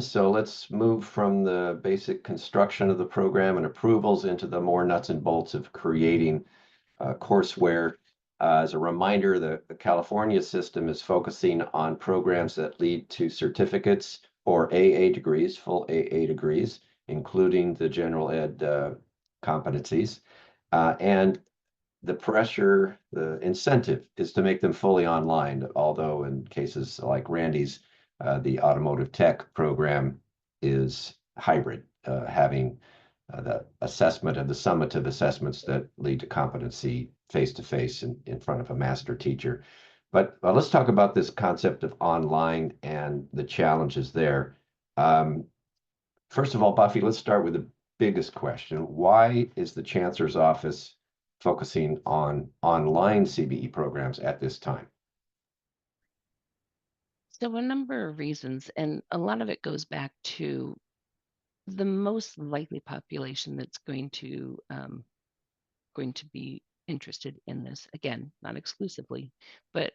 So let's move from the basic construction of the program and approvals into the more nuts and bolts of creating courseware. As a reminder, the California system is focusing on programs that lead to certificates or AA degrees, full AA degrees, including the general ed competencies. And the pressure, the incentive is to make them fully online, although in cases like Randy's, the automotive tech program is hybrid, having the assessment and the summative assessments that lead to competency face-to-face in front of a master teacher. But let's talk about this concept of online and the challenges there. Um, First of all, Buffy, let's start with the biggest question. Why is the Chancellor's office focusing on online CBE programs at this time? So a number of reasons, and a lot of it goes back to the most likely population that's going to be interested in this. Again, not exclusively, but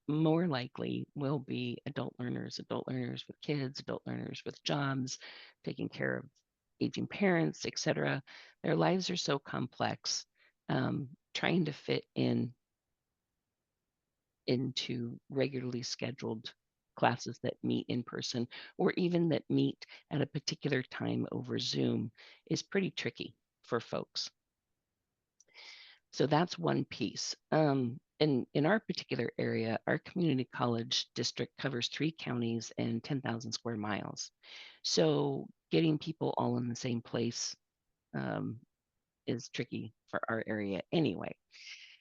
more likely will be adult learners with kids, adult learners with jobs, taking care of aging parents, etc. Their lives are so complex. Trying to fit into regularly scheduled classes that meet in person or even that meet at a particular time over Zoom is pretty tricky for folks. So that's one piece. In our particular area, our community college district covers 3 counties and 10,000 square miles. So getting people all in the same place um, is tricky for our area anyway.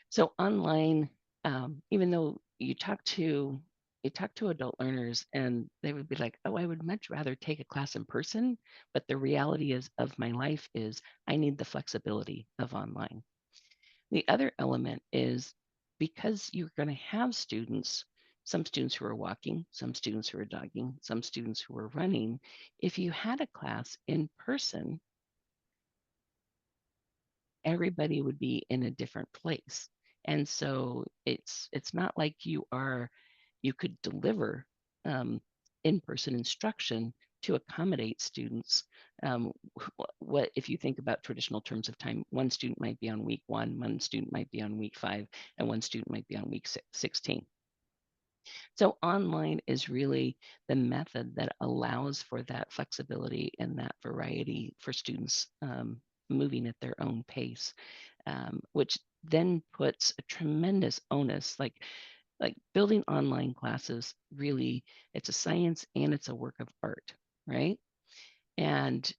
So online, even though you talk to adult learners and they would be like, oh, I would much rather take a class in person, but the reality is of my life is I need the flexibility of online. The other element is because you're going to have students, some students who are walking, some students who are jogging, some students who are running. If you had a class in person, everybody would be in a different place. And so it's not like you could deliver in-person instruction to accommodate students. Um, what if you think about traditional terms of time? One student might be on week 1, one student might be on week 5, and one student might be on week 16. So online is really the method that allows for that flexibility and that variety for students moving at their own pace, which then puts a tremendous onus, like building online classes. Really, it's a science and it's a work of art, right? And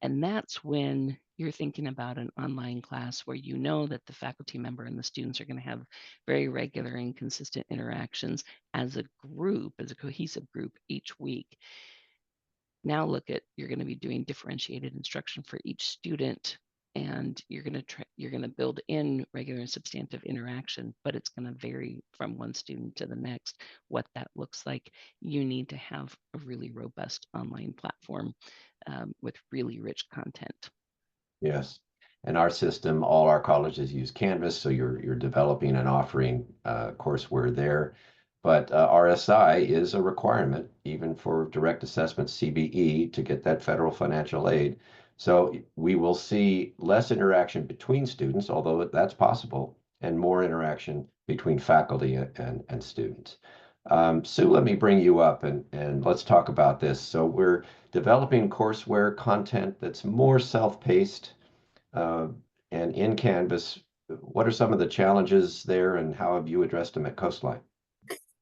and that's when you're thinking about an online class where you know that the faculty member and the students are going to have very regular and consistent interactions as a group, as a cohesive group each week. Now look at, you're going to be doing differentiated instruction for each student, and you're going to build in regular and substantive interaction, but it's going to vary from one student to the next what that looks like. You need to have a really robust online platform with really rich content. Yes. In our system, all our colleges use Canvas, so you're developing and offering courseware there. But RSI is a requirement, even for direct assessment CBE, to get that federal financial aid. So we will see less interaction between students, although that's possible, and more interaction between faculty and students. Sue, let me bring you up and let's talk about this. So we're developing courseware content that's more self-paced uh, and in Canvas. What are some of the challenges there and how have you addressed them at Coastline?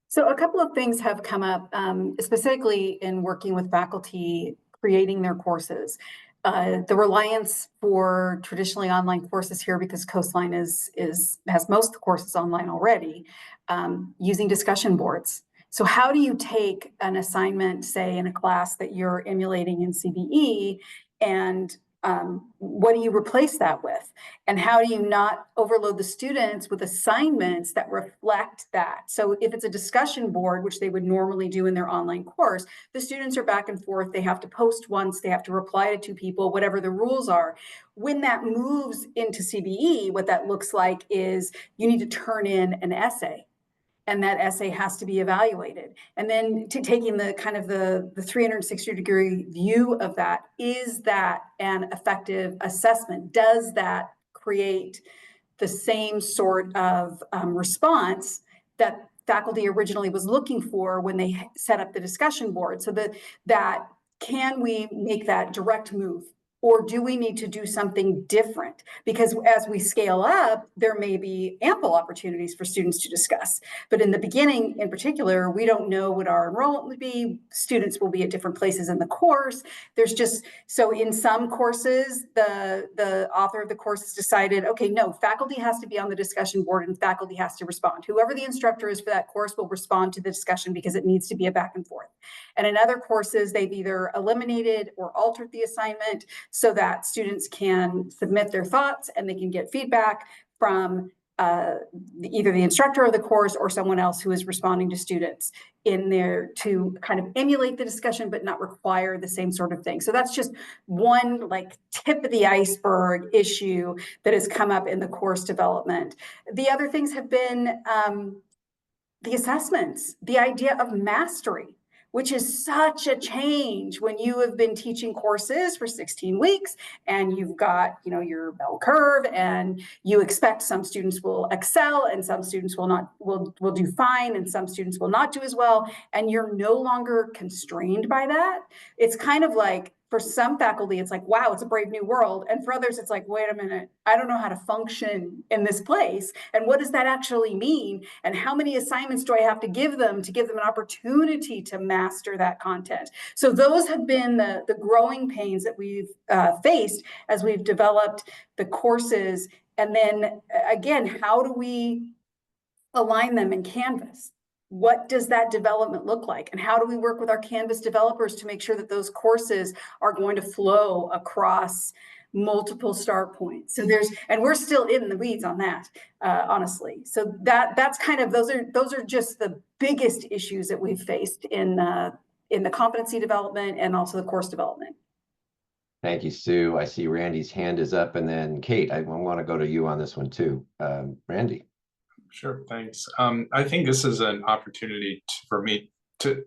So a couple of things have come up, specifically in working with faculty creating their courses. The reliance for traditionally online courses here, because Coastline has most of the courses online already, using discussion boards. So how do you take an assignment, say in a class that you're emulating in CBE, and what do you replace that with? And how do you not overload the students with assignments that reflect that? So if it's a discussion board, which they would normally do in their online course, the students are back and forth. They have to post once, they have to reply to 2 people, whatever the rules are. When that moves into CBE, what that looks like is you need to turn in an essay. and that essay has to be evaluated. And then taking the kind of the 360-degree view of that, is that an effective assessment? Does that create the same sort of response that faculty originally was looking for when they set up the discussion board? So that can we make that direct move? Or do we need to do something different? Because as we scale up, there may be ample opportunities for students to discuss. But in the beginning, in particular, we don't know what our enrollment would be. Students will be at different places in the course. There's just, so in some courses, the author of the course has decided, okay, no, faculty has to be on the discussion board and faculty has to respond. Whoever the instructor is for that course will respond to the discussion because it needs to be a back and forth. And in other courses, they've either eliminated or altered the assignment so that students can submit their thoughts and they can get feedback from either the instructor of the course or someone else who is responding to students in there to kind of emulate the discussion, but not require the same sort of thing. So that's just one like tip of the iceberg issue that has come up in the course development. The other things have been the assessments, the idea of mastery, which is such a change when you have been teaching courses for 16 weeks and you've got, you know, your bell curve, and you expect some students will excel and some students will do fine and some students will not do as well, and you're no longer constrained by that. It's kind of like, for some faculty, it's like, wow, it's a brave new world. And for others, it's like, wait a minute, I don't know how to function in this place. And what does that actually mean? And how many assignments do I have to give them an opportunity to master that content? So those have been the growing pains that we've faced as we've developed the courses. And then again, how do we align them in Canvas? What does that development look like? And how do we work with our Canvas developers to make sure that those courses are going to flow across multiple start points? So and we're still in the weeds on that, honestly. So that's kind of, those are just the biggest issues that we've faced in the competency development and also the course development. Thank you, Sue. I see Randy's hand is up, and then Kate, I want to go to you on this one too. Randy. Sure, thanks. I think this is an opportunity for me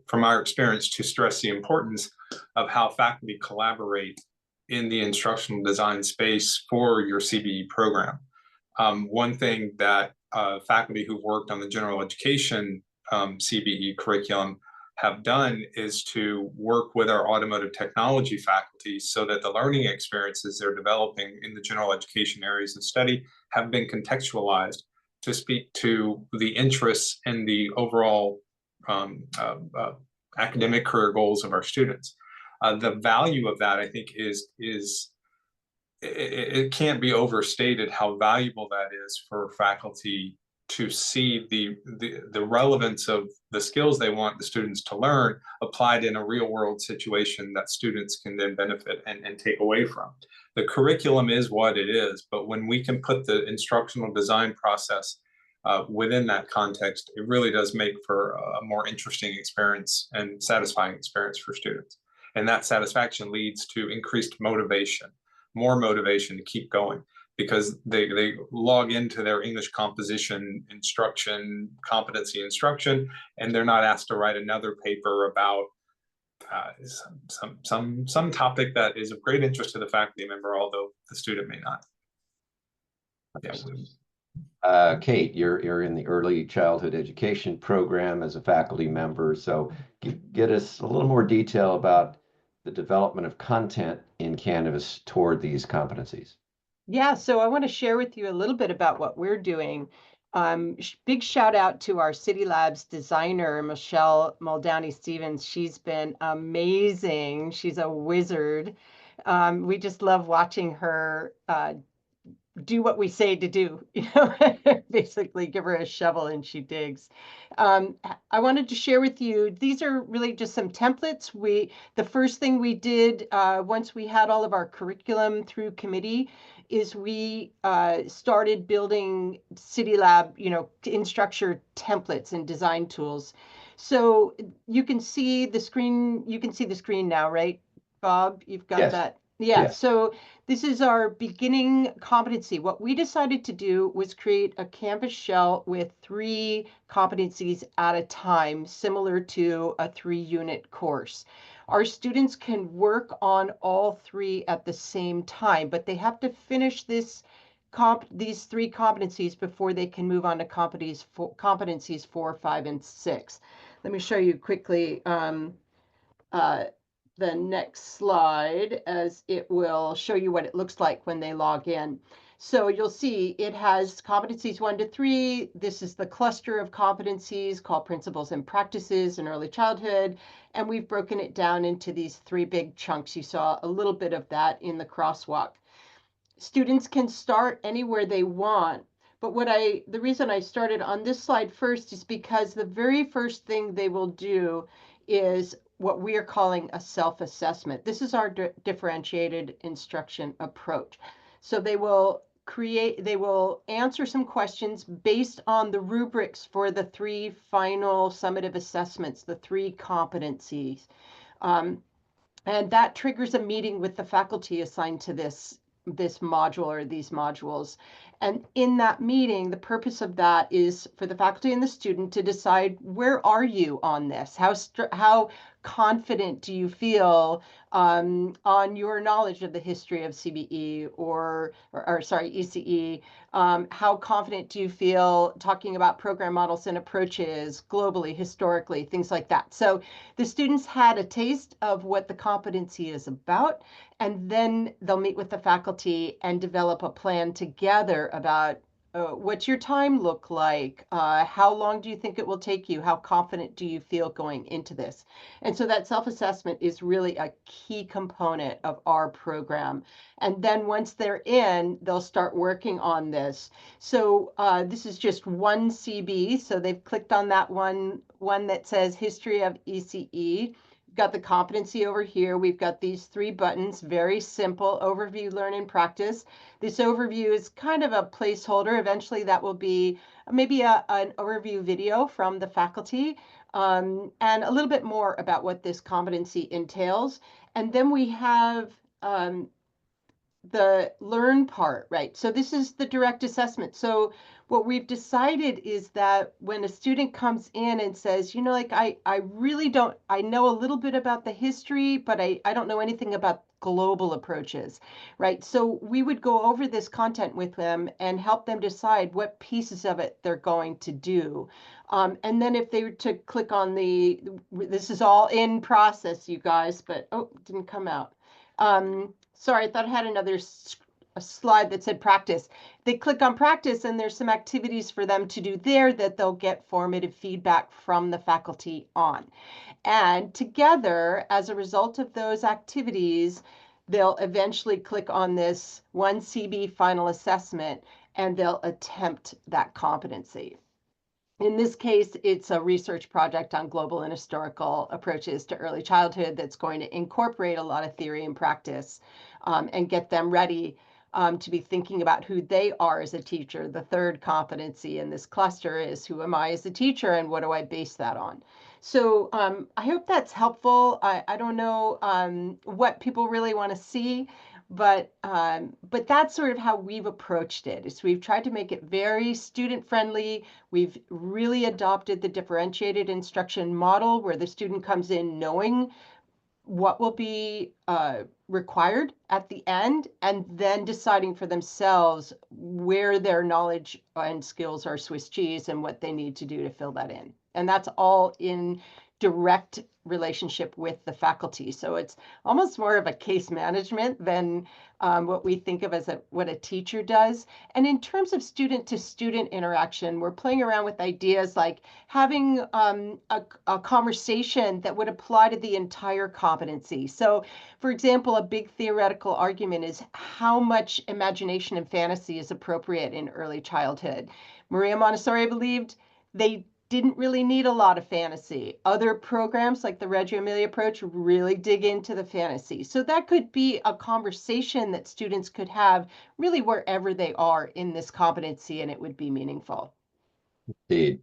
from our experience, to stress the importance of how faculty collaborate in the instructional design space for your CBE program. One thing that faculty who've worked on the general education CBE curriculum have done is to work with our automotive technology faculty so that the learning experiences they're developing in the general education areas of study have been contextualized to speak to the interests and the overall academic career goals of our students. The value of that, I think, it can't be overstated how valuable that is for faculty to see the relevance of the skills they want the students to learn applied in a real world situation that students can then benefit and take away from. The curriculum is what it is, but when we can put the instructional design process within that context, it really does make for a more interesting experience and satisfying experience for students. And that satisfaction leads to increased motivation, more motivation to keep going, because they log into their English composition instruction, competency instruction, and they're not asked to write another paper about some topic that is of great interest to the faculty member, although the student may not. Yeah. Kate, you're in the early childhood education program as a faculty member, so get us a little more detail about the development of content in Canvas toward these competencies. Yeah, so I want to share with you a little bit about what we're doing. Big shout out to our City Labs designer, Michelle Muldowney-Stevens. She's been amazing. She's a wizard. We just love watching her do what we say to do, basically give her a shovel and she digs. I wanted to share with you, these are really just some templates. The first thing we did once we had all of our curriculum through committee is we started building City Lab, InStructure templates and design tools. So you can see the screen now, right, Bob? You've got Yes. that. Yeah, Yes. so this is our beginning competency. What we decided to do was create a Canvas shell with 3 competencies at a time, similar to a 3-unit course. Our students can work on all 3 at the same time, but they have to finish these 3 competencies before they can move on to competencies 4, 5, and 6. Let me show you quickly. Uh, the next slide, as it will show you what it looks like when they log in. So you'll see it has competencies 1 to 3. This is the cluster of competencies called principles and practices in early childhood. And we've broken it down into these 3 big chunks. You saw a little bit of that in the crosswalk. Students can start anywhere they want. But the reason I started on this slide first is because the very first thing they will do is what we are calling a self-assessment. This is our differentiated instruction approach. So they will answer some questions based on the rubrics for the 3 final summative assessments, the 3 competencies. And that triggers a meeting with the faculty assigned to this module or these modules. And in that meeting, the purpose of that is for the faculty and the student to decide, where are you on this? How confident do you feel on your knowledge of the history of CBE or sorry, ECE? How confident do you feel talking about program models and approaches globally, historically, things like that? So the students had a taste of what the competency is about, and then they'll meet with the faculty and develop a plan together about what's your time look like? How long do you think it will take you? How confident do you feel going into this? And so that self-assessment is really a key component of our program. And then once they're in, they'll start working on this. So this is just one CB. So they've clicked on that one that says History of ECE. Got the competency over here. We've got these 3 buttons, very simple: overview, learn, and practice. This overview is kind of a placeholder. Eventually that will be maybe an overview video from the faculty, and a little bit more about what this competency entails. And then we have the learn part, right? So this is the direct assessment. So what we've decided is that when a student comes in and says, you know, like I really don't, I know a little bit about the history, but I don't know anything about global approaches, right? So we would go over this content with them and help them decide what pieces of it they're going to do. And then if they were to click on this is all in process, you guys, but oh, it didn't come out. Sorry, I thought I had a slide that said practice. They click on practice and there's some activities for them to do there that they'll get formative feedback from the faculty on. And together, as a result of those activities, they'll eventually click on this 1 CB final assessment and they'll attempt that competency. In this case, it's a research project on global and historical approaches to early childhood that's going to incorporate a lot of theory and practice, and get them ready to be thinking about who they are as a teacher. The 3rd competency in this cluster is, who am I as a teacher and what do I base that on? So I hope that's helpful. I don't know what people really want to see, but that's sort of how we've approached it. Is we've tried to make it very student friendly. We've really adopted the differentiated instruction model where the student comes in knowing what will be required at the end, and then deciding for themselves where their knowledge and skills are Swiss cheese and what they need to do to fill that in. And that's all in direct relationship with the faculty. So it's almost more of a case management than what we think of as what a teacher does. And in terms of student to student interaction, we're playing around with ideas like having a conversation that would apply to the entire competency. So for example, a big theoretical argument is how much imagination and fantasy is appropriate in early childhood. Maria Montessori believed they didn't really need a lot of fantasy. Other programs like the Reggio Emilia approach really dig into the fantasy. So that could be a conversation that students could have really wherever they are in this competency, and it would be meaningful. Indeed.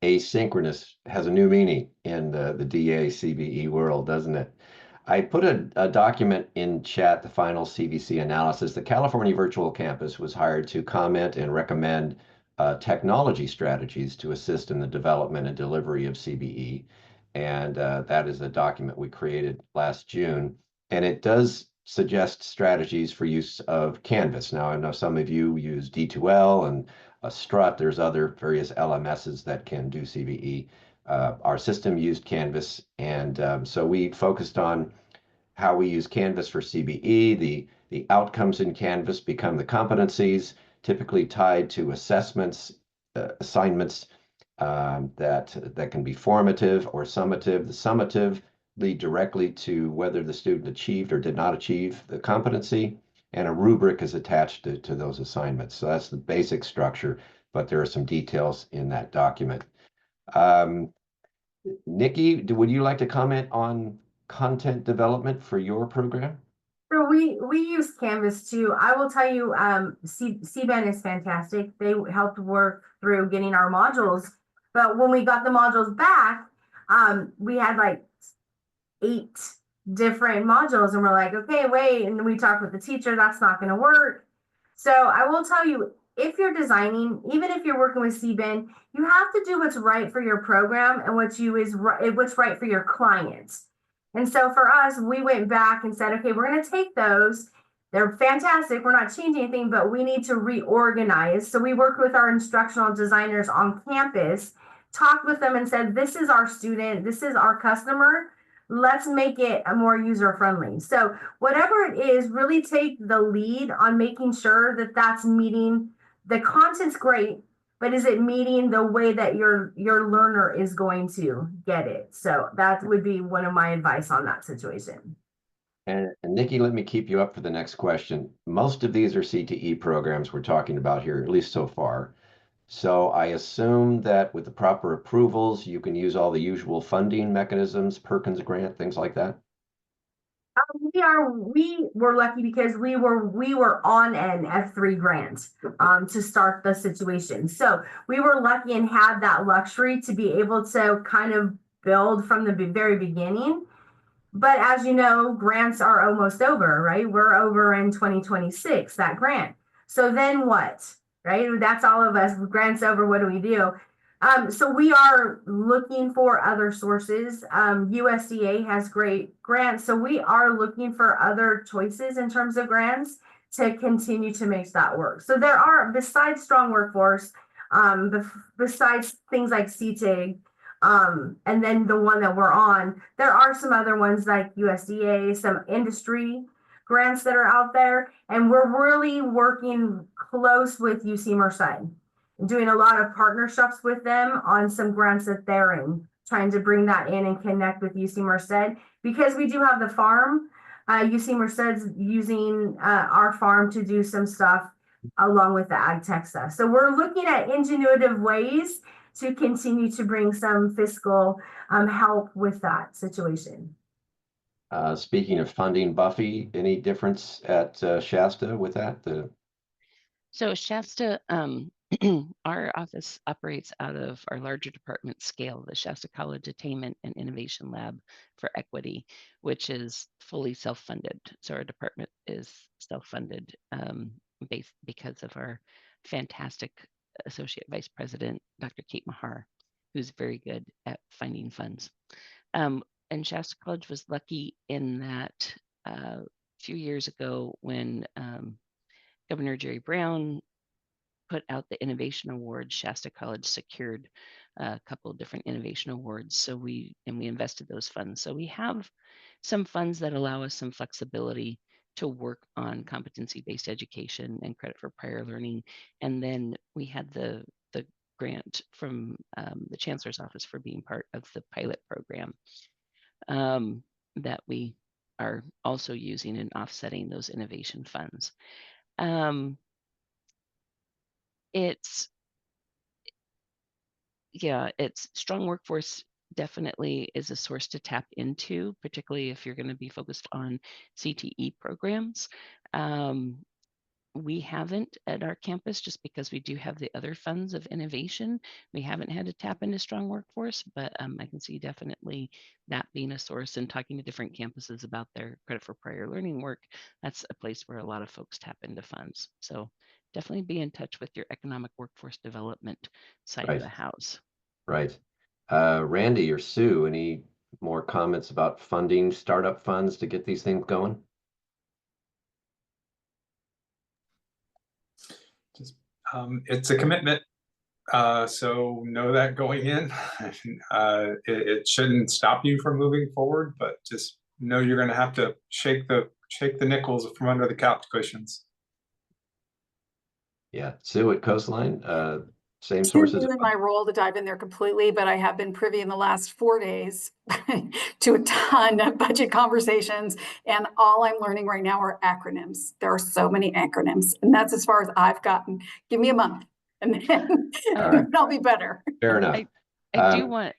Asynchronous has a new meaning in the DA CBE world, doesn't it? I put a document in chat, the final CVC analysis. The California Virtual Campus was hired to comment and recommend technology strategies to assist in the development and delivery of CBE. And that is a document we created last June. And it does suggest strategies for use of Canvas. Now, I know some of you use D2L and Strut. There's other various LMSs that can do CBE. Our system used Canvas, and so we focused on how we use Canvas for CBE. The outcomes in Canvas become the competencies, typically tied to assessments, assignments that can be formative or summative. The summative lead directly to whether the student achieved or did not achieve the competency, and a rubric is attached to those assignments. So that's the basic structure, but there are some details in that document. Nikki, would you like to comment on content development for your program? So we use Canvas too. I will tell you, CBEN is fantastic. They helped work through getting our modules, but when we got the modules back, we had like 8 different modules, and we're like, okay, wait. And we talked with the teacher, that's not going to work. So I will tell you, if you're designing, even if you're working with CBEN, you have to do what's right for your program and what's right for your clients. And so for us, we went back and said, okay, we're going to take those. They're fantastic. We're not changing anything, but we need to reorganize. So we worked with our instructional designers on campus, talked with them and said, this is our student, this is our customer. Let's make it a more user-friendly. So whatever it is, really take the lead on making sure that that's meeting, the content's great, but is it meeting the way that your learner is going to get it? So that would be one of my advice on that situation. And Nikki, let me keep you up for the next question. Most of these are CTE programs we're talking about here, at least so far. So I assume that with the proper approvals, you can use all the usual funding mechanisms, Perkins grant, things like that. We were lucky because we were on an F3 grant to start the situation. So we were lucky and had that luxury to be able to kind of build from the very beginning. But as you know, grants are almost over, right? We're over in 2026, that grant. So then what, right? That's all of us. Grants over, what do we do? So we are looking for other sources. USDA has great grants. So we are looking for other choices in terms of grants to continue to make that work. So there are, besides strong workforce, besides things like CTIG, and then the one that we're on, there are some other ones like USDA, some industry grants that are out there. And we're really working close with UC Merced, doing a lot of partnerships with them on some grants that they're in, trying to bring that in and connect with UC Merced, because we do have the farm. UC Merced's using our farm to do some stuff along with the ag tech stuff. So we're looking at ingenuitive ways to continue to bring some fiscal help with that situation. Speaking of funding, Buffy, any difference at Shasta with that? So Shasta, our office operates out of our larger department Scale, the Shasta College Attainment and Innovation Lab for Equity, which is fully self-funded. So our department is self-funded because of our fantastic Associate Vice President, Dr. Kate Mahar, who's very good at finding funds. And Shasta College was lucky in that a few years ago when Governor Jerry Brown put out the Innovation Awards, Shasta College secured a couple of different innovation awards. So we invested those funds. So we have some funds that allow us some flexibility to work on competency-based education and credit for prior learning. And then we had the grant from the Chancellor's office for being part of the pilot program that we are also using in offsetting those innovation funds. It's strong workforce definitely is a source to tap into, particularly if you're going to be focused on CTE programs. We haven't at our campus, just because we do have the other funds of innovation. We haven't had to tap into strong workforce, but I can see definitely that being a source, and talking to different campuses about their credit for prior learning work. That's a place where a lot of folks tap into funds. So definitely be in touch with your economic workforce development side of the house. Right. Randy or Sue, any more comments about funding startup funds to get these things going? It's a commitment. So know that going in. It shouldn't stop you from moving forward, but just know you're going to have to shake the nickels from under the couch cushions. Yeah, Sue at Coastline, same Too sources. new in my role to dive in there completely, but I have been privy in the last 4 days to a ton of budget conversations, and all I'm learning right now are acronyms. There are so many acronyms, and that's as far as I've gotten. Give me a month, and then All right. I'll be better. Fair enough. I do want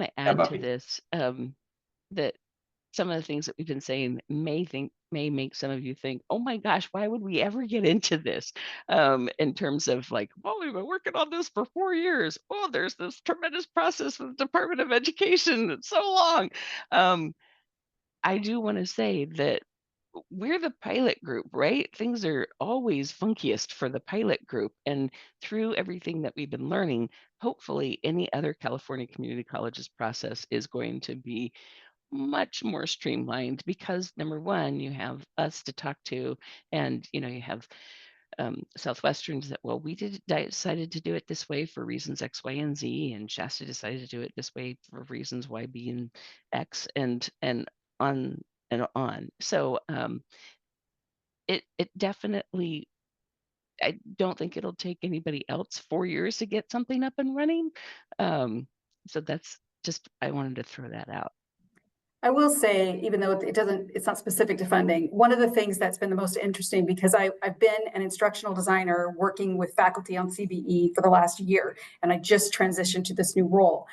to add to Buffy. this that some of the things that we've been saying may make some of you think, oh my gosh, why would we ever get into this? In terms of like, well, we've been working on this for 4 years. Oh, there's this tremendous process with the Department of Education. It's so long. I do want to say that we're the pilot group, right? Things are always funkiest for the pilot group. And through everything that we've been learning, hopefully any other California community colleges process is going to be much more streamlined, because number one, you have us to talk to, and you have Southwesterns that, well, we decided to do it this way for reasons X, Y, and Z, and Shasta decided to do it this way for reasons Y, B, and X, and on and on. So it definitely, I don't think it'll take anybody else 4 years to get something up and running. So that's just, I wanted to throw that out. I will say, even though it's not specific to funding, one of the things that's been the most interesting, because I've been an instructional designer working with faculty on CBE for the last year, and I just transitioned to this new role.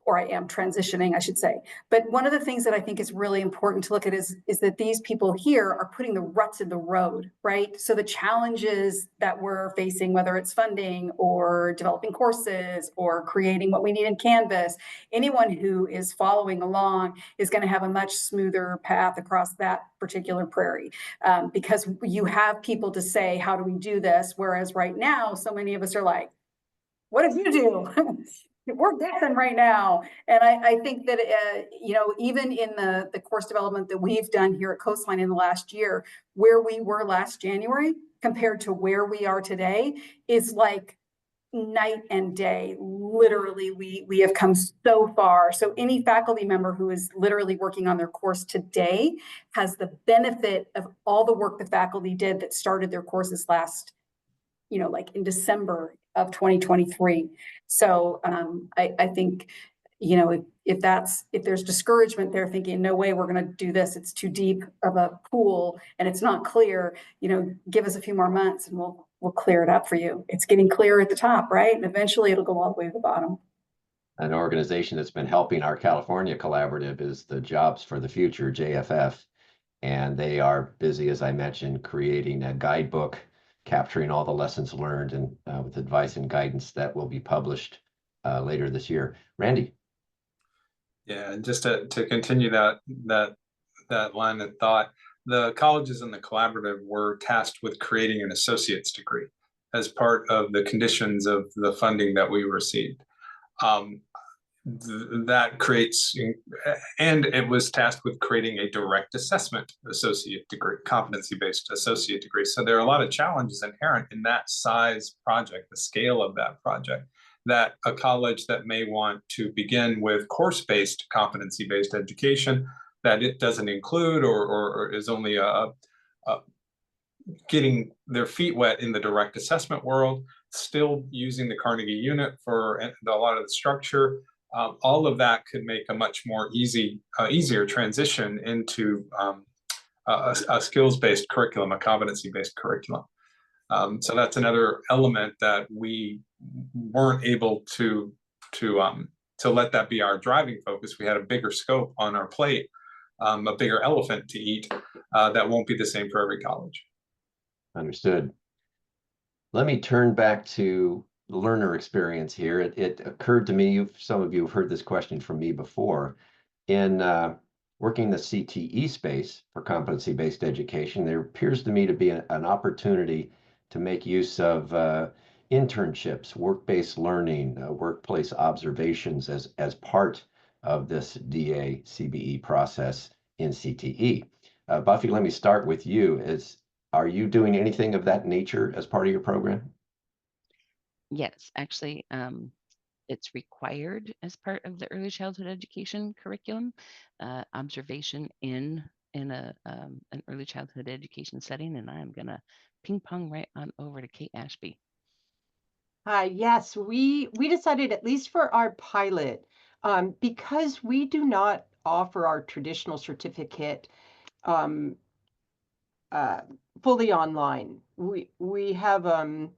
Or I am transitioning, I should say. But one of the things that I think is really important to look at is that these people here are putting the ruts in the road, right? So the challenges that we're facing, whether it's funding or developing courses or creating what we need in Canvas, anyone who is following along is going to have a much smoother path across that particular prairie, because you have people to say, how do we do this? Whereas right now, so many of us are like, what did you do? We're guessing right now. And I think that, even in the course development that we've done here at Coastline in the last year, where we were last January compared to where we are today is like night and day. Literally, we have come so far. So any faculty member who is literally working on their course today has the benefit of all the work the faculty did that started their courses last, like in December of 2023. So I think, if there's discouragement there, thinking, no way, we're going to do this, it's too deep of a pool and it's not clear, give us a few more months and we'll clear it up for you. It's getting clear at the top, right? And eventually it'll go all the way to the bottom. An organization that's been helping our California collaborative is the Jobs for the Future, JFF. And they are busy, as I mentioned, creating a guidebook capturing all the lessons learned, and with advice and guidance that will be published later this year. Randy. Yeah, and just to continue that line of thought, the colleges and the collaborative were tasked with creating an associate's degree as part of the conditions of the funding that we received. That creates, and it was tasked with creating a direct assessment associate degree, competency-based associate degree. So there are a lot of challenges inherent in that size project, the scale of that project, that a college that may want to begin with course-based competency-based education that it doesn't include or is only getting their feet wet in the direct assessment world, still using the Carnegie unit for a lot of the structure. All of that could make a much more easier transition into a skills-based curriculum, a competency-based curriculum. So that's another element that we weren't able to let that be our driving focus. We had a bigger scope on our plate, a bigger elephant to eat that won't be the same for every college. Understood. let me turn back to learner experience here. It occurred to me, some of you have heard this question from me before. In working the CTE space for competency-based education, there appears to me to be an opportunity to make use of internships, work-based learning, workplace observations as part of this DA CBE process in CTE. Buffy, let me start with you. Are you doing anything of that nature as part of your program? Yes, actually, it's required as part of the early childhood education curriculum, observation in an early childhood education setting, and I'm gonna ping pong right on over to Kate Ashby. Yes, we decided, at least for our pilot, because we do not offer our traditional certificate fully online. We have an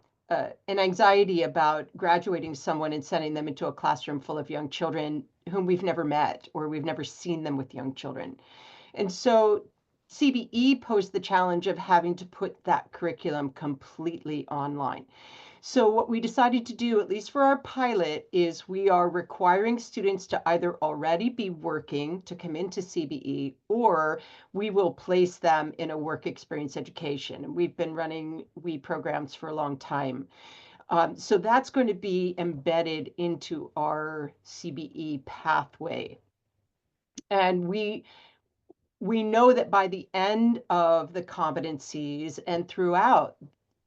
anxiety about graduating someone and sending them into a classroom full of young children whom we've never met, or we've never seen them with young children. And so CBE posed the challenge of having to put that curriculum completely online. So what we decided to do, at least for our pilot, is we are requiring students to either already be working to come into CBE, or we will place them in a work experience education. And we've been running WE programs for a long time. So that's going to be embedded into our CBE pathway. And we know that by the end of the competencies and throughout,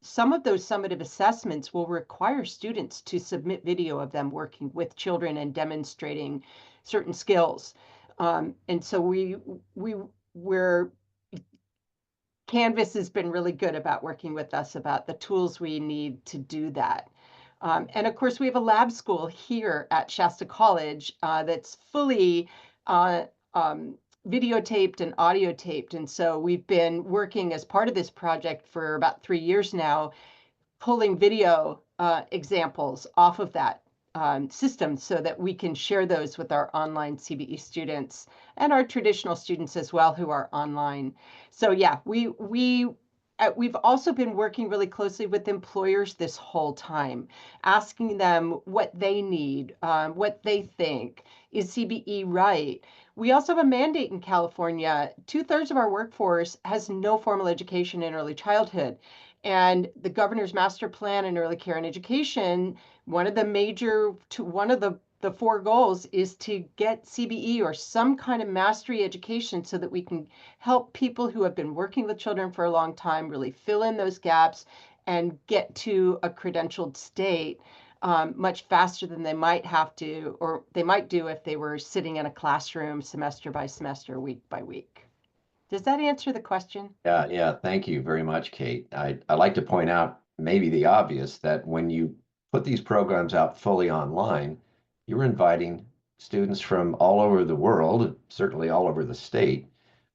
some of those summative assessments will require students to submit video of them working with children and demonstrating certain skills. And so we're Canvas has been really good about working with us about the tools we need to do that. And of course, we have a lab school here at Shasta College that's fully videotaped and audio taped. And so we've been working as part of this project for about 3 years now, pulling video examples off of that system so that we can share those with our online CBE students and our traditional students as well who are online. So yeah, we've also been working really closely with employers this whole time, asking them what they need, what they think. Is CBE right? We also have a mandate in California. 2/3 of our workforce has no formal education in early childhood. And the governor's master plan in early care and education, one of the 4 goals is to get CBE or some kind of mastery education so that we can help people who have been working with children for a long time really fill in those gaps and get to a credentialed state much faster than they might have to, or they might do if they were sitting in a classroom semester by semester, week by week. Does that answer the question? Yeah. Thank you very much, Kate. I'd like to point out maybe the obvious that when you put these programs out fully online, you're inviting students from all over the world, certainly all over the state,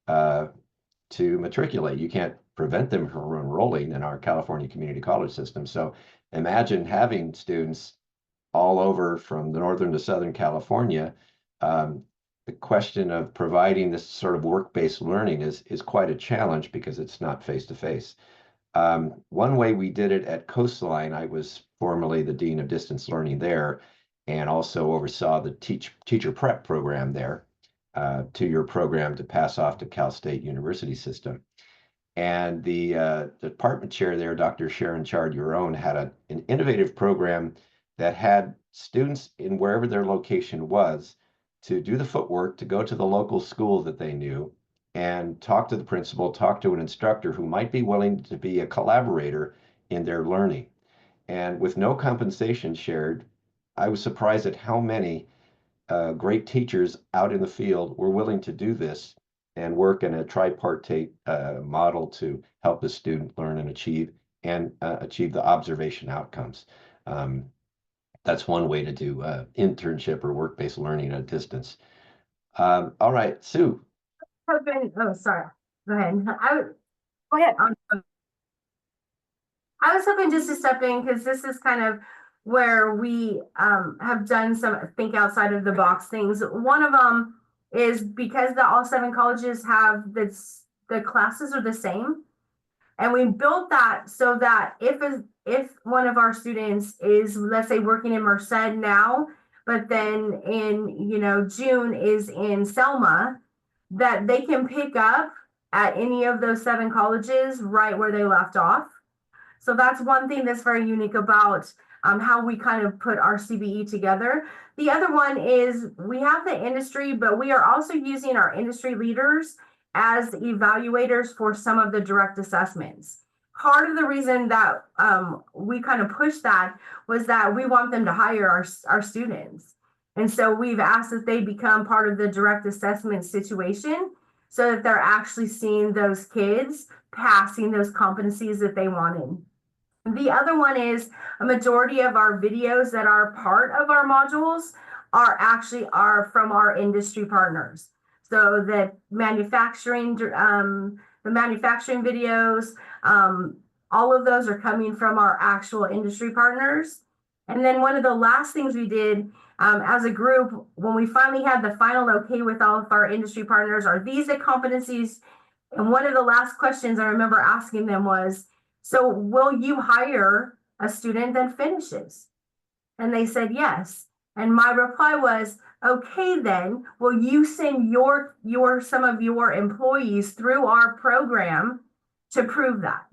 to matriculate. You can't prevent them from enrolling in our California community college system. So imagine having students all over from the northern to southern California. The question of providing this sort of work-based learning is quite a challenge because it's not face-to-face. One way we did it at Coastline, I was formerly the Dean of Distance Learning there and also oversaw the teacher prep program there, 2-year program to pass off to Cal State University system. And the department chair there, Dr. Sharon Chard-Uron, had an innovative program that had students in wherever their location was to do the footwork, to go to the local school that they knew and talk to the principal, talk to an instructor who might be willing to be a collaborator in their learning. And with no compensation shared, I was surprised at how many great teachers out in the field were willing to do this and work in a tripartite model to help the student learn and achieve the observation outcomes. That's one way to do internship or work-based learning at a distance. All right, Sue. Oh, sorry. Go ahead. Go ahead. I was hoping just to step in because this is kind of where we have done some think outside of the box things. One of them is because all 7 colleges have the classes are the same. And we built that so that if one of our students is, let's say, working in Merced now, but then in, June is in Selma, that they can pick up at any of those 7 colleges right where they left off. So that's one thing that's very unique about how we kind of put our CBE together. The other one is we have the industry, but we are also using our industry leaders as evaluators for some of the direct assessments. Part of the reason that we kind of push that was that we want them to hire our students. And so we've asked that they become part of the direct assessment situation so that they're actually seeing those kids passing those competencies that they wanted. The other one is a majority of our videos that are part of our modules are from our industry partners. So the manufacturing videos, all of those are coming from our actual industry partners. And then one of the last things we did as a group, when we finally had the final okay with all of our industry partners, are these the competencies? And one of the last questions I remember asking them was, so will you hire a student that finishes? And they said yes. And my reply was, okay, then will you send some of your employees through our program to prove that?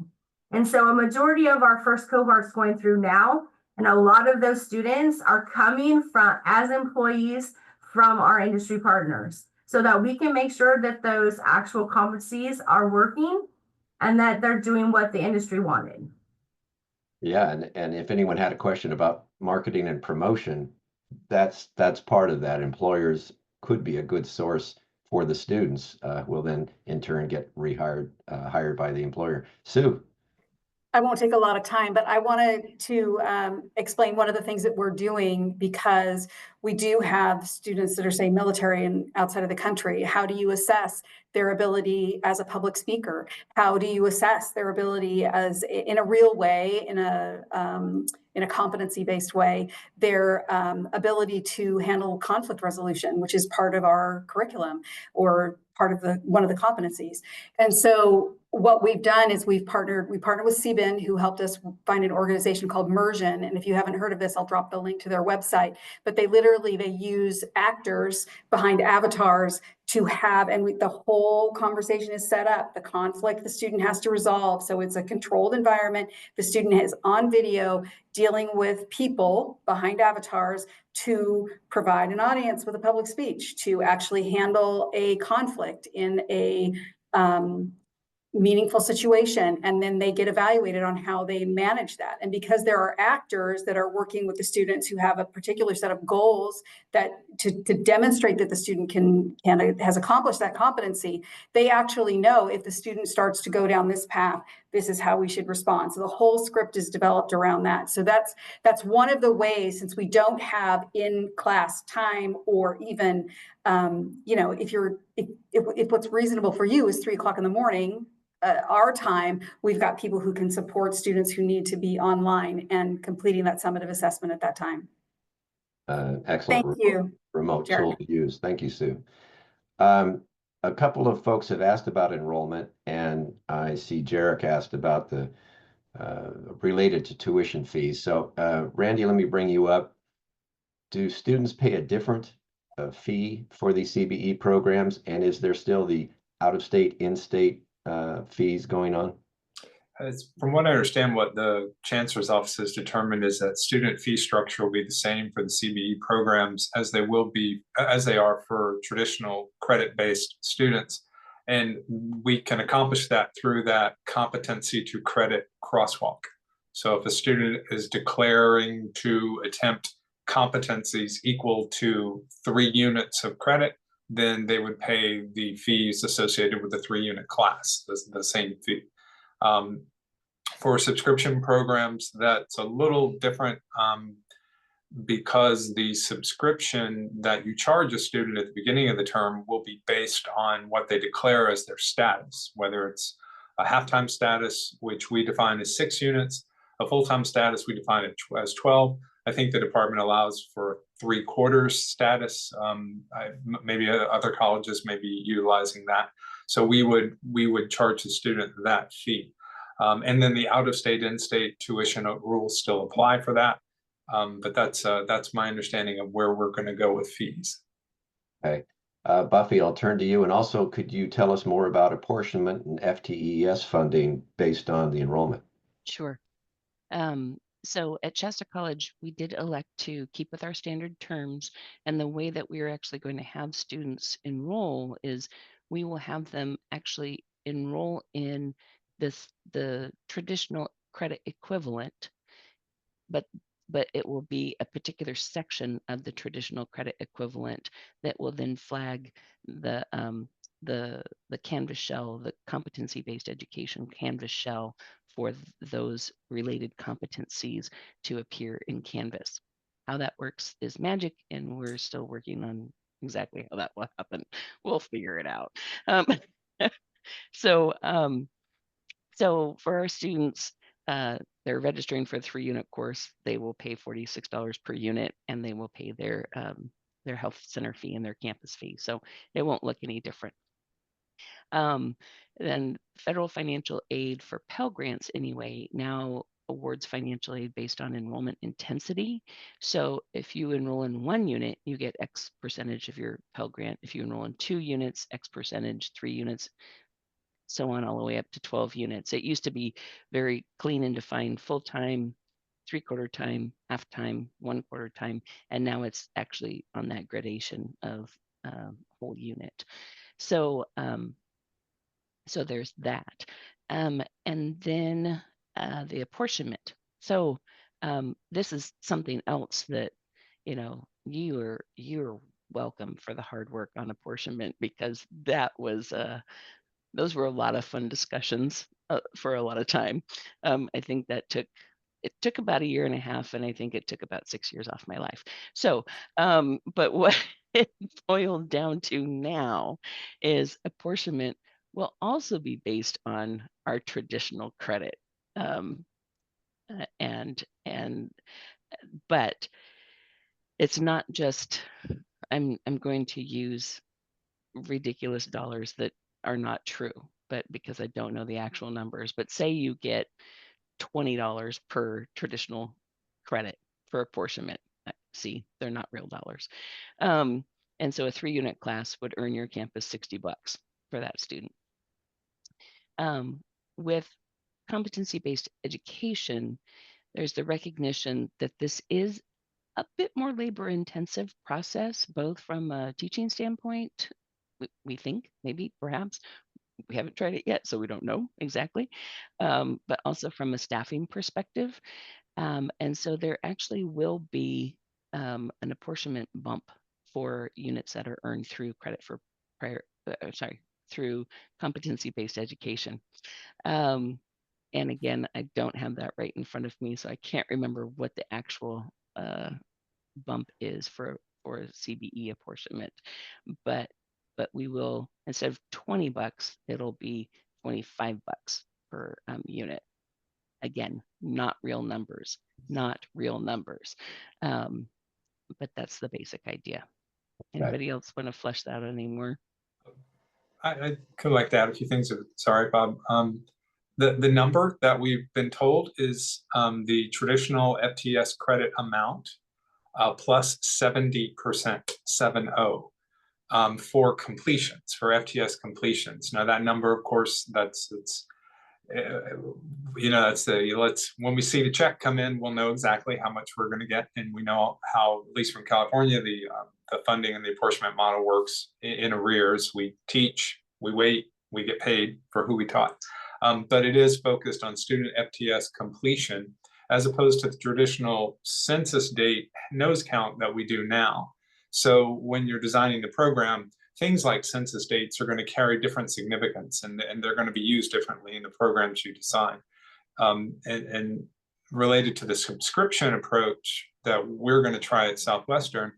And so a majority of our first cohorts going through now, and a lot of those students are coming from as employees from our industry partners, so that we can make sure that those actual competencies are working and that they're doing what the industry wanted. Yeah, and if anyone had a question about marketing and promotion, that's part of that. Employers could be a good source for the students, will then in turn get hired by the employer. Sue. I won't take a lot of time, but I wanted to explain one of the things that we're doing, because we do have students that are, say, military and outside of the country. How do you assess their ability as a public speaker? How do you assess their ability as in a real way, in a competency-based way, their ability to handle conflict resolution, which is part of our curriculum or part of one of the competencies. And so what we've done is we partnered with CBIN, who helped us find an organization called Mersion. And if you haven't heard of this, I'll drop the link to their website. But they use actors behind avatars to have, and the whole conversation is set up. The conflict the student has to resolve. So it's a controlled environment. The student is on video dealing with people behind avatars to provide an audience with a public speech, to actually handle a conflict in a meaningful situation, and then they get evaluated on how they manage that. And because there are actors that are working with the students who have a particular set of goals that to demonstrate that the student has accomplished that competency, they actually know if the student starts to go down this path, this is how we should respond. So the whole script is developed around that. So that's one of the ways, since we don't have in-class time, or even if what's reasonable for you is 3 o'clock in the morning, our time, we've got people who can support students who need to be online and completing that summative assessment at that time. Excellent. Thank you. Remote Jarek. tool to use. Thank you, Sue. A couple of folks have asked about enrollment, and I see Jarek asked about the related to tuition fees. So Randy, let me bring you up. Do students pay a different fee for these CBE programs? And is there still the out-of-state, in-state fees going on? From what I understand, what the Chancellor's office has determined is that student fee structure will be the same for the CBE programs as they are for traditional credit-based students. And we can accomplish that through that competency to credit crosswalk. So if a student is declaring to attempt competencies equal to 3 units of credit, then they would pay the fees associated with the 3-unit class, the same fee. For subscription programs, that's a little different because the subscription that you charge a student at the beginning of the term will be based on what they declare as their status, whether it's a half-time status, which we define as 6 units, a full-time status, we define it as 12. I think the department allows for 3/4 status. Maybe other colleges may be utilizing that. So we would charge the student that fee. And then the out-of-state, in-state tuition rules still apply for that. But that's my understanding of where we're going to go with fees. Okay. Buffy, I'll turn to you. And also, could you tell us more about apportionment and FTES funding based on the enrollment? Sure. So at Shasta College, we did elect to keep with our standard terms. And the way that we're actually going to have students enroll is we will have them actually enroll in the traditional credit equivalent, but it will be a particular section of the traditional credit equivalent that will then flag the Canvas shell, the competency-based education Canvas shell for those related competencies to appear in Canvas. How that works is magic, and we're still working on exactly how that will happen. We'll figure it out. So for our students, they're registering for a 3-unit course. They will pay $46 per unit, and they will pay their health center fee and their campus fee. So it won't look any different. Then federal financial aid for Pell Grants anyway now awards financial aid based on enrollment intensity. So if you enroll in 1 unit, you get X percentage of your Pell Grant. If you enroll in 2 units, X percentage, 3 units, so on all the way up to 12 units. It used to be very clean and defined: full-time, 3/4 time, half time, 1/4 time, and now it's actually on that gradation of whole unit. So so there's that. And then the apportionment. So this is something else that, you're welcome for the hard work on apportionment, because that was those were a lot of fun discussions for a lot of time. I think that it took about 1.5 years, and I think it took about 6 years off my life. So, but what it boiled down to now is apportionment will also be based on our traditional credit. But it's not just, I'm going to use ridiculous dollars that are not true, but because I don't know the actual numbers. But say you get $20 per traditional credit for apportionment. See, they're not real dollars. And so a 3-unit class would earn your campus $60 for that student. With competency-based education, there's the recognition that this is a bit more labor-intensive process, both from a teaching standpoint, we think, maybe, perhaps. We haven't tried it yet, so we don't know exactly, but also from a staffing perspective. And so there actually will be an apportionment bump for units that are earned through credit for through competency-based education. And again, I don't have that right in front of me, so I can't remember what the actual bump is for CBE apportionment, but we will, instead of $20, it'll be $25 per unit. Again, not real numbers, but that's the basic idea. Anybody else want to flesh that out anymore? I could like to add a few things. Sorry, Bob. The number that we've been told is the traditional FTS credit amount plus 70%, 70, for completions, for FTS completions. Now that number, of course, when we see the check come in, we'll know exactly how much we're going to get, and we know how, at least from California, the funding and the apportionment model works in arrears. We teach, we wait, we get paid for who we taught. But it is focused on student FTS completion, as opposed to the traditional census date nose count that we do now. So when you're designing the program, things like census dates are going to carry different significance, and they're going to be used differently in the programs you design. And related to the subscription approach that we're going to try at Southwestern,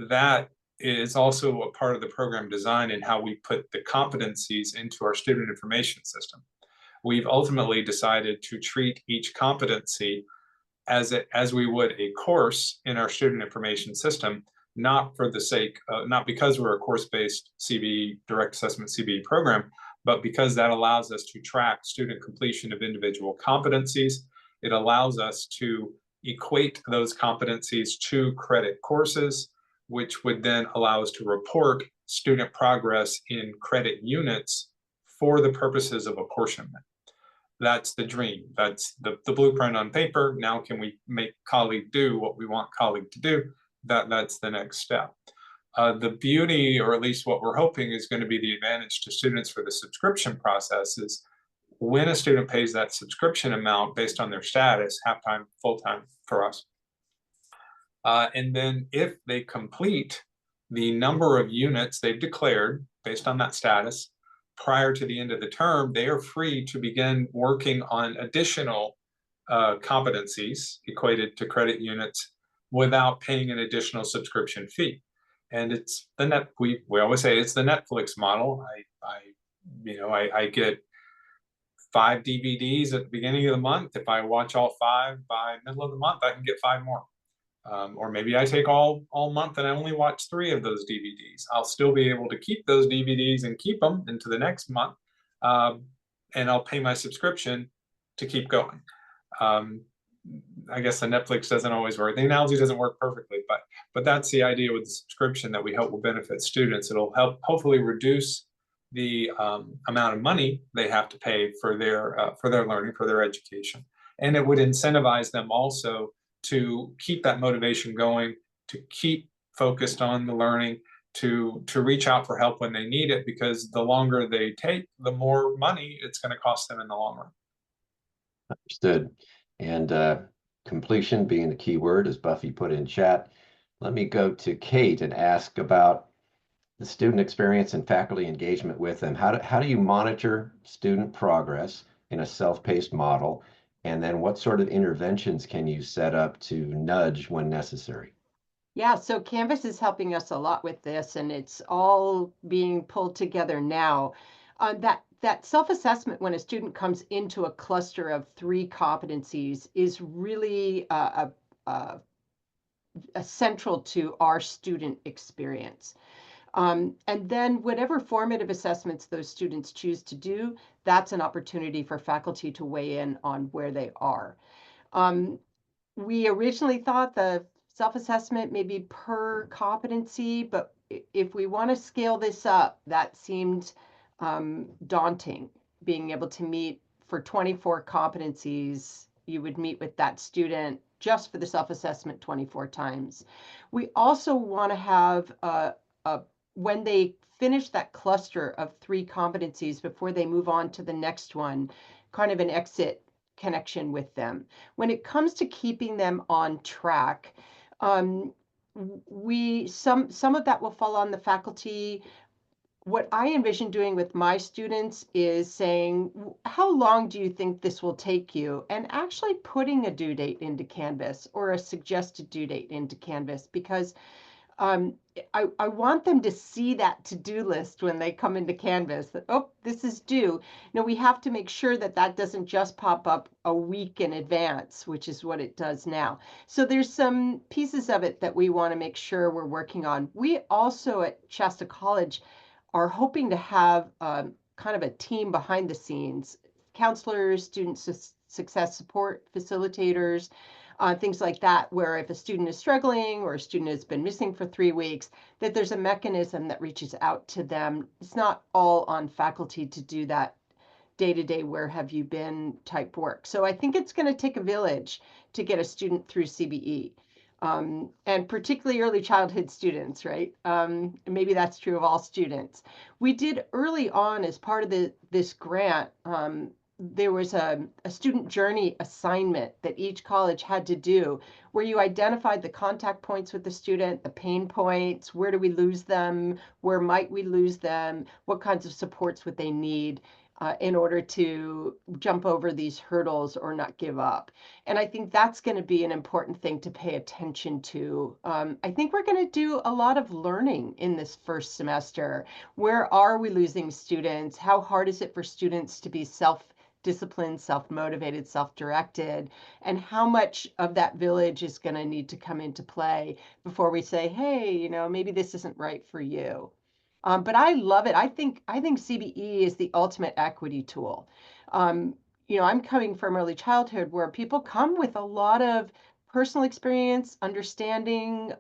that is also a part of the program design and how we put the competencies into our student information system. We've ultimately decided to treat each competency as we would a course in our student information system, not for the sake, not because we're a course-based CBE, direct assessment CBE program, But because that allows us to track student completion of individual competencies, it allows us to equate those competencies to credit courses, which would then allow us to report student progress in credit units for the purposes of apportionment. That's the dream. That's the blueprint on paper. Now, can we make colleague do what we want colleague to do? That's the next step. The beauty, or at least what we're hoping is going to be the advantage to students for the subscription process, is when a student pays that subscription amount based on their status, half-time, full-time for us, and then if they complete the number of units they've declared based on that status prior to the end of the term, they are free to begin working on additional competencies equated to credit units without paying an additional subscription fee. And it's we always say it's the Netflix model. I get 5 DVDs at the beginning of the month. If I watch all 5 by middle of the month, I can get 5 more. Or maybe I take all month and I only watch 3 of those DVDs. I'll still be able to keep those DVDs and keep them into the next month. And I'll pay my subscription to keep going. I guess the Netflix doesn't always work. The analogy doesn't work perfectly, but that's the idea with the subscription that we hope will benefit students. It'll help hopefully reduce the amount of money they have to pay for their learning, for their education. And it would incentivize them also to keep that motivation going, to keep focused on the learning, to reach out for help when they need it, because the longer they take, the more money it's going to cost them in the long run. Understood. And completion being the key word, as Buffy put in chat. Let me go to Kate and ask about the student experience and faculty engagement with them. How do you monitor student progress in a self-paced model? And then what sort of interventions can you set up to nudge when necessary? Yeah, so Canvas is helping us a lot with this, and it's all being pulled together now. That self-assessment when a student comes into a cluster of 3 competencies is really central to our student experience. And then whatever formative assessments those students choose to do, that's an opportunity for faculty to weigh in on where they are. We originally thought the self-assessment may be per competency, but if we want to scale this up, that seemed daunting. Being able to meet for 24 competencies, you would meet with that student just for the self-assessment 24 times. We also want to have when they finish that cluster of 3 competencies before they move on to the next one, kind of an exit connection with them. When it comes to keeping them on track, some of that will fall on the faculty. What I envision doing with my students is saying, how long do you think this will take you? And actually putting a due date into Canvas or a suggested due date into Canvas, because I want them to see that to-do list when they come into Canvas, that, oh, this is due. Now, we have to make sure that that doesn't just pop up a week in advance, which is what it does now. So there's some pieces of it that we want to make sure we're working on. We also at Shasta College are hoping to have kind of a team behind the scenes, counselors, student success support facilitators, things like that, where if a student is struggling or a student has been missing for 3 weeks, that there's a mechanism that reaches out to them. It's not all on faculty to do that day-to-day where have you been type work. So I think it's going to take a village to get a student through CBE. And particularly early childhood students, right? Maybe that's true of all students. We did early on as part of this grant, there was a student journey assignment that each college had to do, where you identified the contact points with the student, the pain points, where do we lose them, where might we lose them, what kinds of supports would they need in order to jump over these hurdles or not give up. And I think that's going to be an important thing to pay attention to. I think we're going to do a lot of learning in this first semester. Where are we losing students? How hard is it for students to be self-disciplined, self-motivated, self-directed? And how much of that village is going to need to come into play before we say, hey, maybe this isn't right for you. But I love it. I think CBE is the ultimate equity tool. I'm coming from early childhood where people come with a lot of personal experience, understanding.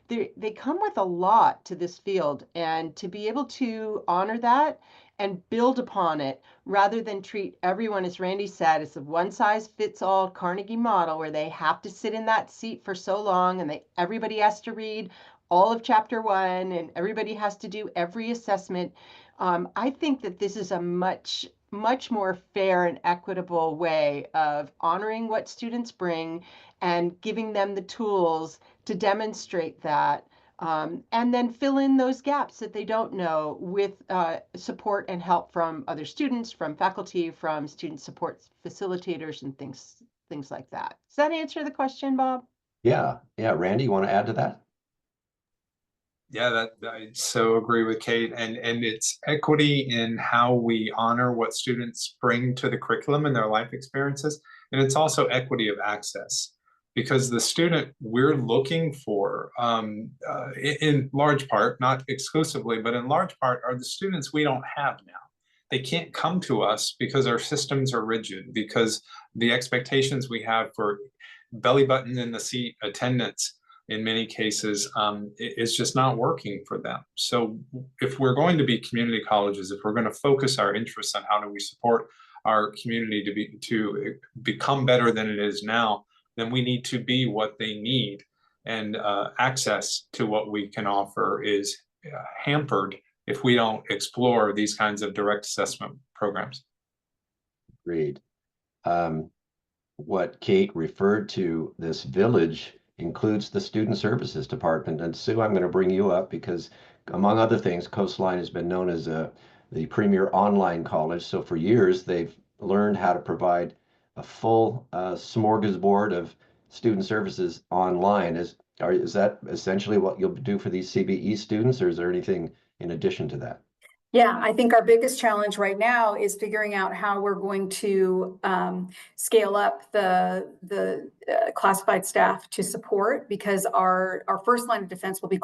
They come with a lot to this field, and to be able to honor that and build upon it rather than treat everyone, as Randy said, as a one-size-fits-all Carnegie model where they have to sit in that seat for so long and everybody has to read all of chapter 1 and everybody has to do every assessment. I think that this is a much more fair and equitable way of honoring what students bring and giving them the tools to demonstrate that, and then fill in those gaps that they don't know with support and help from other students, from faculty, from student support facilitators, and things like that. Does that answer the question, Bob? Yeah. Randy, you want to add to that? Yeah, I so agree with Kate, and it's equity in how we honor what students bring to the curriculum and their life experiences, and it's also equity of access, because the student we're looking for, in large part, not exclusively, but in large part, are the students we don't have now. They can't come to us because our systems are rigid, because the expectations we have for belly button in the seat attendance in many cases is just not working for them. So if we're going to be community colleges, if we're going to focus our interests on how do we support our community to become better than it is now, then we need to be what they need. And access to what we can offer is hampered if we don't explore these kinds of direct assessment programs. Agreed. What Kate referred to, this village, includes the Student Services Department. And Sue, I'm going to bring you up because, among other things, Coastline has been known as the premier online college. So for years, they've learned how to provide a full smorgasbord of student services online. Is that essentially what you'll do for these CBE students, or is there anything in addition to that? Yeah, I think our biggest challenge right now is figuring out how we're going to scale up the classified staff to support, because our first line of defense will be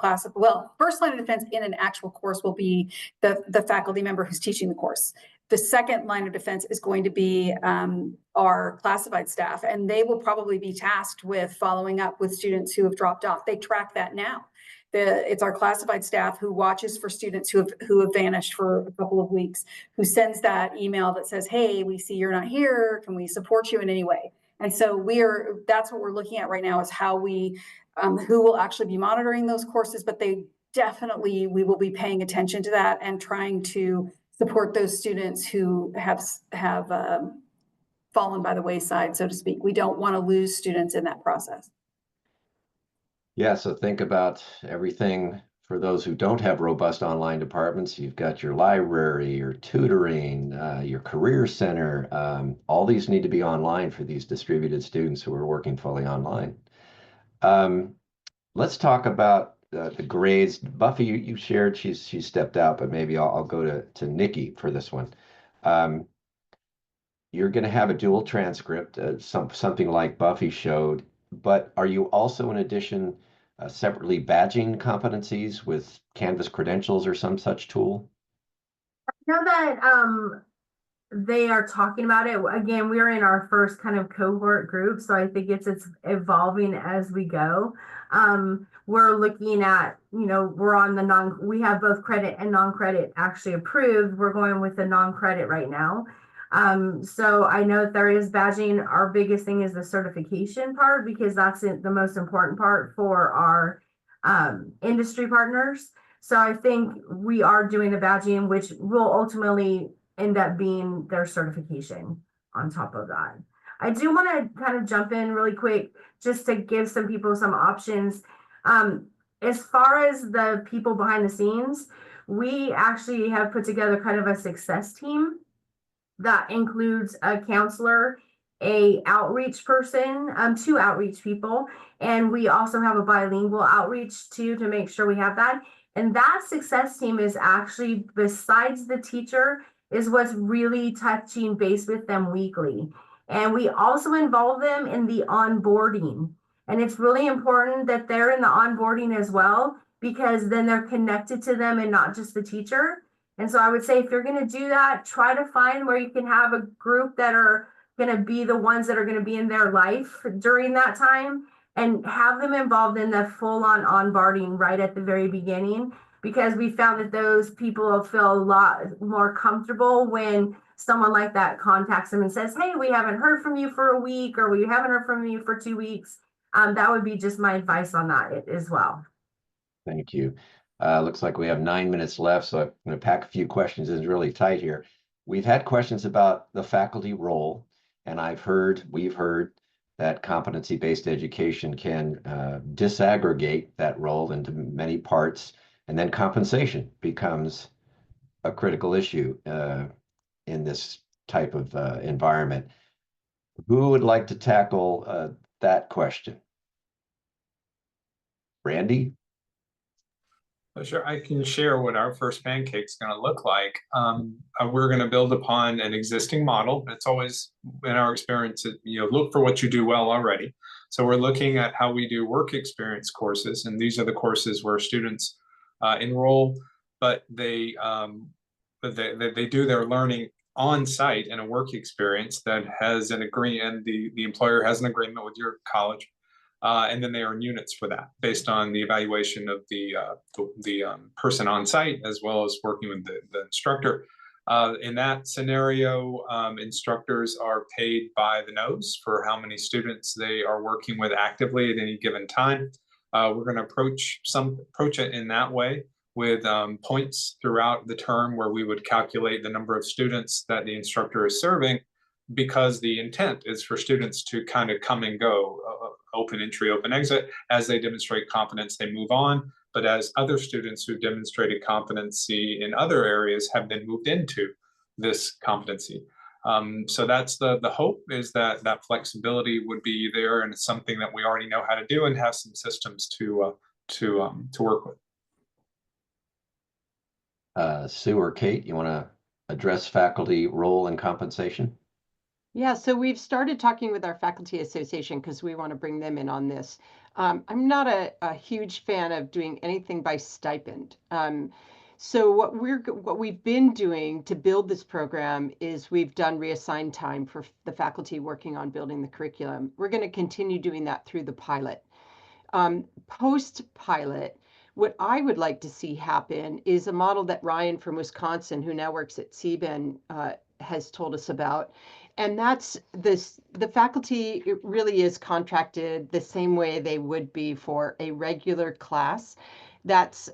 first line of defense in an actual course will be the faculty member who's teaching the course. The second line of defense is going to be our classified staff, and they will probably be tasked with following up with students who have dropped off. They track that now. It's our classified staff who watches for students who have vanished for a couple of weeks, who sends that email that says, hey, we see you're not here. Can we support you in any way? And so that's what we're looking at right now, is how who will actually be monitoring those courses, but we will be paying attention to that and trying to support those students who have fallen by the wayside, so to speak. We don't want to lose students in that process. Yeah, so think about everything for those who don't have robust online departments. You've got your library, your tutoring, your career center. All these need to be online for these distributed students who are working fully online. Let's talk about the grades. Buffy, you shared she stepped out, but maybe I'll go to Nikki for this one. You're going to have a dual transcript, something like Buffy showed, but are you also, in addition, separately badging competencies with Canvas credentials or some such tool? I know that they are talking about it. Again, we're in our first kind of cohort group, so I think it's evolving as we go. We're looking at, we're on we have both credit and non-credit actually approved. We're going with the non-credit right now. So I know that there is badging. Our biggest thing is the certification part, because that's the most important part for our industry partners. So I think we are doing the badging, which will ultimately end up being their certification on top of that. I do want to kind of jump in really quick just to give some people some options. As far as the people behind the scenes, we actually have put together kind of a success team that includes a counselor, a outreach person, 2 outreach people, and we also have a bilingual outreach too, to make sure we have that. And that success team is actually, besides the teacher, is what's really touching base with them weekly. And we also involve them in the onboarding. And it's really important that they're in the onboarding as well, because then they're connected to them and not just the teacher. And so I would say if you're going to do that, try to find where you can have a group that are going to be the ones that are going to be in their life during that time, and have them involved in the full-on onboarding right at the very beginning, because we found that those people will feel a lot more comfortable when someone like that contacts them and says, hey, we haven't heard from you for a week, or we haven't heard from you for 2 weeks. That would be just my advice on that as well. Thank you. Looks like we have 9 minutes left, so I'm going to pack a few questions. It's really tight here. We've had questions about the faculty role, and we've heard that competency-based education can disaggregate that role into many parts, and then compensation becomes a critical issue in this type of environment. Who would like to tackle that question? Randy? Sure, I can share what our first pancake is going to look like. We're going to build upon an existing model. It's always, in our experience, look for what you do well already. So we're looking at how we do work experience courses, and these are the courses where students enroll, but they do their learning on site in a work experience that has an agreement, and the employer has an agreement with your college. And then they earn units for that based on the evaluation of the person on site, as well as working with the instructor. In that scenario, instructors are paid by the nose for how many students they are working with actively at any given time. We're going to approach it in that way, with points throughout the term where we would calculate the number of students that the instructor is serving, because the intent is for students to kind of come and go, open entry, open exit. As they demonstrate competence, they move on. But as other students who demonstrated competency in other areas have been moved into this competency. So that's the hope, is that that flexibility would be there, and it's something that we already know how to do and have some systems to work with. Sue or Kate, you want to address faculty role and compensation? Yeah, so we've started talking with our faculty association because we want to bring them in on this. I'm not a huge fan of doing anything by stipend. So what we've been doing to build this program is we've done reassigned time for the faculty working on building the curriculum. We're going to continue doing that through the pilot. Post-pilot, what I would like to see happen is a model that Ryan from Wisconsin, who now works at CBEN, has told us about. And that's the faculty, it really is contracted the same way they would be for a regular class. That's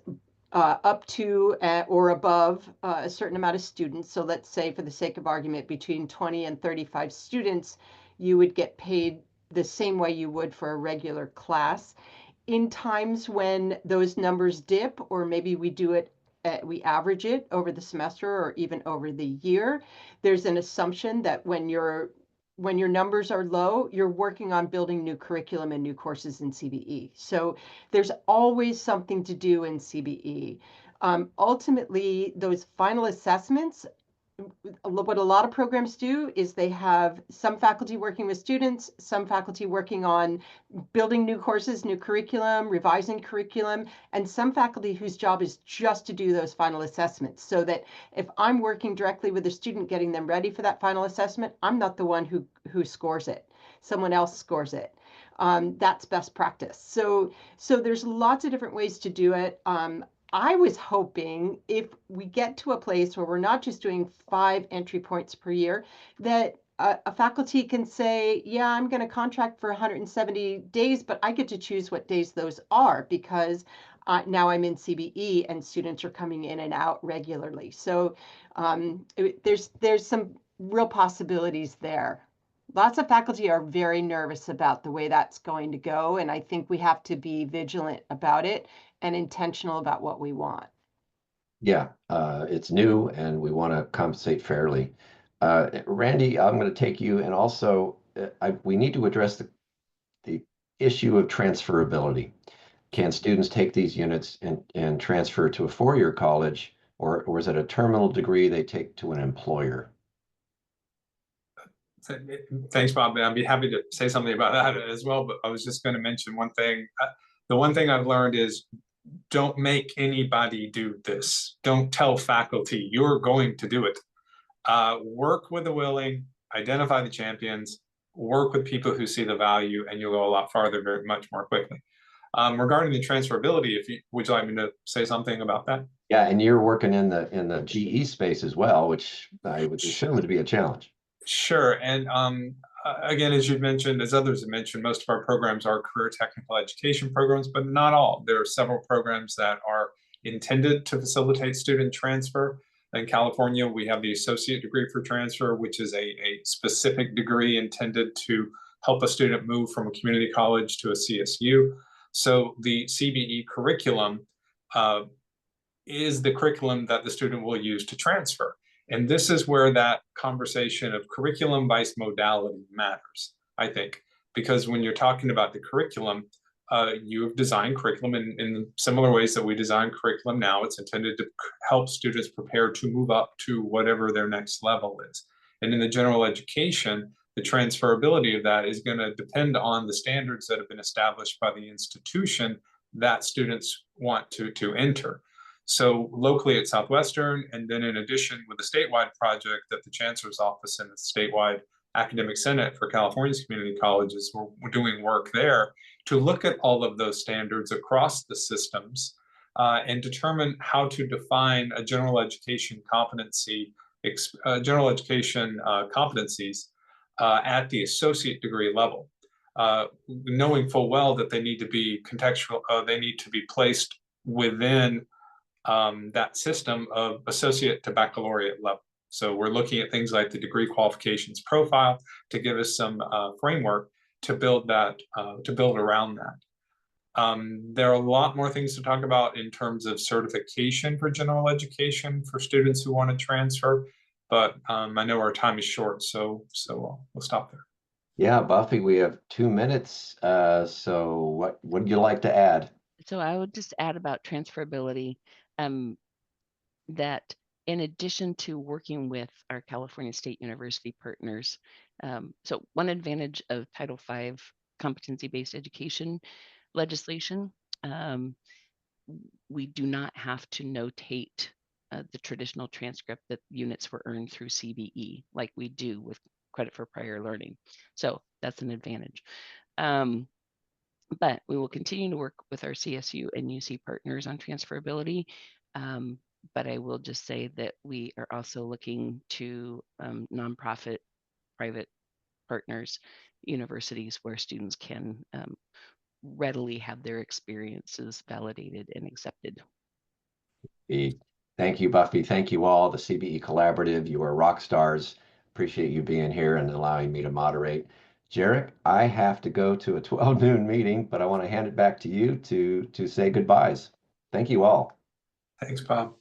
up to or above a certain amount of students. So let's say, for the sake of argument, between 20 and 35 students, you would get paid the same way you would for a regular class. In times when those numbers dip, or maybe we average it over the semester or even over the year, there's an assumption that when your numbers are low, you're working on building new curriculum and new courses in CBE. So there's always something to do in CBE. Ultimately, those final assessments, what a lot of programs do is they have some faculty working with students, some faculty working on building new courses, new curriculum, revising curriculum, and some faculty whose job is just to do those final assessments. So that if I'm working directly with a student, getting them ready for that final assessment, I'm not the one who scores it. Someone else scores it. That's best practice. So there's lots of different ways to do it. I was hoping, if we get to a place where we're not just doing 5 entry points per year, that a faculty can say, yeah, I'm going to contract for 170 days, but I get to choose what days those are, because now I'm in CBE and students are coming in and out regularly. So there's some real possibilities there. Lots of faculty are very nervous about the way that's going to go, and I think we have to be vigilant about it and intentional about what we want. Yeah, it's new and we want to compensate fairly. Randy, I'm going to take you, and also we need to address the issue of transferability. Can students take these units and transfer to a 4-year college, or is it a terminal degree they take to an employer? Thanks, Bob. I'd be happy to say something about that as well, but I was just going to mention one thing. The one thing I've learned is don't make anybody do this. Don't tell faculty you're going to do it. Work with the willing, identify the champions, work with people who see the value, and you'll go a lot farther very much more quickly. Regarding the transferability, would you like me to say something about that? Yeah, and you're working in the GE space as well, which I would assume would be a challenge. Sure. And again, as you've mentioned, as others have mentioned, most of our programs are career technical education programs, but not all. There are several programs that are intended to facilitate student transfer. In California, we have the associate degree for transfer, which is a specific degree intended to help a student move from a community college to a CSU. So the CBE curriculum is the curriculum that the student will use to transfer. And this is where that conversation of curriculum-based modality matters, I think, because when you're talking about the curriculum, you have designed curriculum in similar ways that we design curriculum now. It's intended to help students prepare to move up to whatever their next level is. And in the general education, the transferability of that is going to depend on the standards that have been established by the institution that students want to enter. So locally at Southwestern, and then in addition with a statewide project that the Chancellor's office and the statewide academic senate for California's community colleges, we're doing work there to look at all of those standards across the systems and determine how to define a general education competency, competencies at the associate degree level, knowing full well that they need to be contextual, they need to be placed within that system of associate to baccalaureate level. So we're looking at things like the degree qualifications profile to give us some framework to build that, to build around that. There are a lot more things to talk about in terms of certification for general education for students who want to transfer, but I know our time is short, so we'll stop there. Yeah, Buffy, we have 2 minutes. So what would you like to add? So I would just add about transferability, that in addition to working with our California State University partners, so one advantage of Title V competency-based education legislation, we do not have to notate the traditional transcript that units were earned through CBE like we do with credit for prior learning. So that's an advantage. But we will continue to work with our CSU and UC partners on transferability. But I will just say that we are also looking to nonprofit, private partners, universities where students can readily have their experiences validated and accepted. Thank you, Buffy. Thank you all, the CBE Collaborative. You are rock stars. Appreciate you being here and allowing me to moderate. Jarek, I have to go to a 12 noon meeting, but I want to hand it back to you to say goodbyes. Thank you all. Thanks, Bob.